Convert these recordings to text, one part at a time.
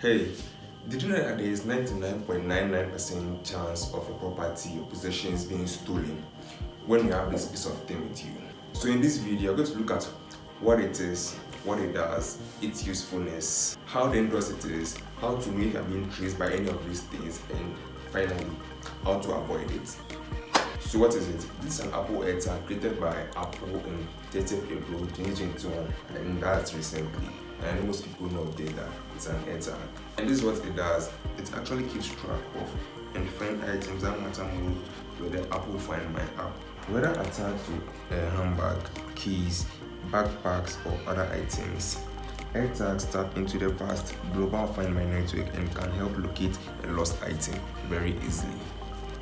Hey, did you know that there is 99.99% chance of a property or possessions being stolen when you have this piece of thing with you? So in this video, I'm going to look at what it is, what it does, its usefulness, how dangerous it is, how to know if you are being traced by any of these things, and finally, how to avoid it. So what is it? This is an Apple AirTag created by Apple in 30th April 2021, and that's recently. And most people know that it's an AirTag. And this is what it does. It actually keeps track of and find items that matter most with the Apple Find My app. Whether attached to a handbag, keys, backpacks, or other items, AirTags tap into the vast global Find My network and can help locate a lost item very easily.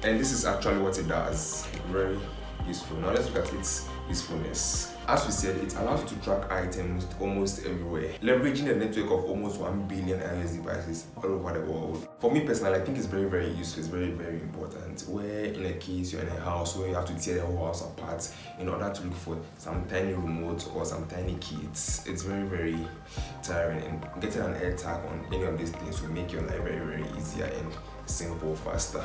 And this is actually what it does. Very useful. Now let's look at its usefulness. As we said, it allows you to track items almost everywhere, leveraging the network of almost 1 billion iOS devices all over the world. For me personally, I think it's very, very useful. It's very, very important. Where in a case you're in a house where you have to tear the whole house apart in order to look for some tiny remote or some tiny kits, it's very, very tiring. And getting an AirTag on any of these things will make your life very, very easier and simple, faster.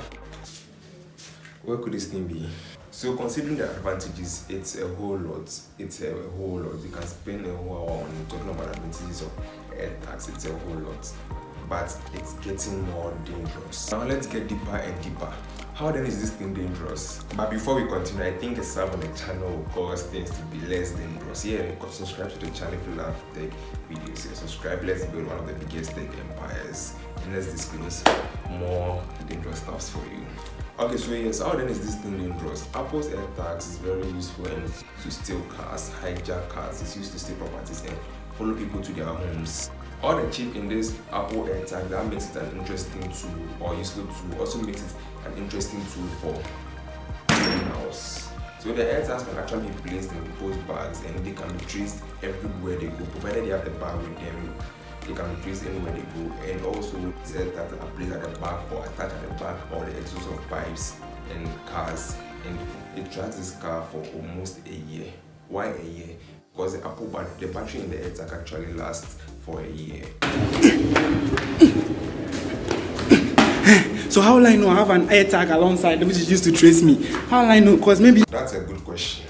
Where could this thing be? So considering the advantages, it's a whole lot. It's a whole lot. You can spend a whole hour on talking about advantages of AirTags. It's a whole lot. But it's getting more dangerous. Now let's get deeper and deeper. How then is this thing dangerous? But before we continue, I think a sub on the channel will cause things to be less dangerous. Yeah, subscribe to the channel if you love tech videos. Yeah, subscribe. Let's build one of the biggest tech empires. And let's disclose more dangerous stuff for you. Okay, so yes, how then is this thing dangerous? Apple's AirTags is very useful to steal cars, hijack cars. It's used to steal properties and follow people to their homes. All the chip in this Apple AirTag that makes it an interesting tool or useful tool also makes it an interesting tool for cleaning house. So the AirTags can actually be placed in people's bags and they can be traced everywhere they go, provided they have the bag with them. They can be traced anywhere they go, and also these AirTags are placed at the back or attached at the back or the exhaust of pipes and cars, and it tracks this car for almost a year. Why a year? Because the battery in the AirTag actually lasts for a year. So how will I know I have an AirTag alongside which is used to trace me? How will I know? Because maybe... That's a good question.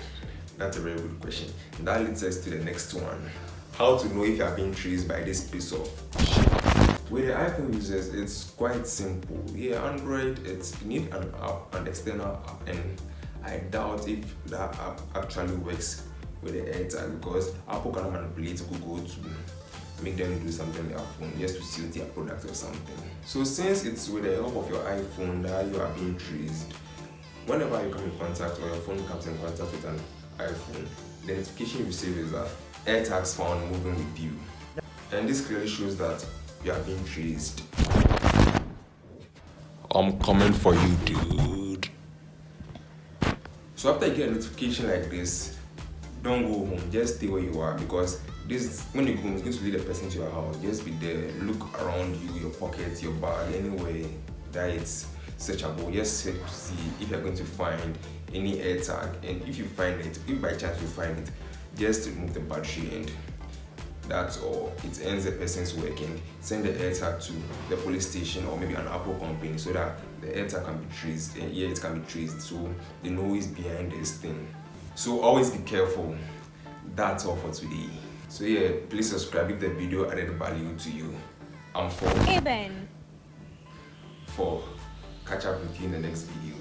That's a very good question. That leads us to the next one. How to know if you are being traced by this piece of shit. With the iPhone users, it's quite simple. Yeah, Android, you need an app, an external app, and I doubt if that app actually works with the AirTag because Apple can manipulate Google to make them do something on their phone just to steal their product or something. So since it's with the help of your iPhone that you are being traced, whenever you come in contact or your phone comes in contact with an iPhone, the notification you receive is that AirTags found moving with you. And this clearly shows that you are being traced. I'm coming for you, dude. So after you get a notification like this, don't go home, just stay where you are because when you go home, it's going to lead the person to your house. Just be there, look around you, your pockets, your bag, anywhere that it's searchable. Just check to see if you're going to find any AirTag, and if you find it, if by chance you find it, just remove the battery and that's all. It ends the person's work, and send the AirTag to the police station or maybe an Apple company so that the AirTag can be traced. And yeah, it can be traced so they know who is behind this thing. So always be careful. That's all for today. So yeah, please subscribe if the video added value to you. I'm for. Hey Ben. For catch up with you in the next video.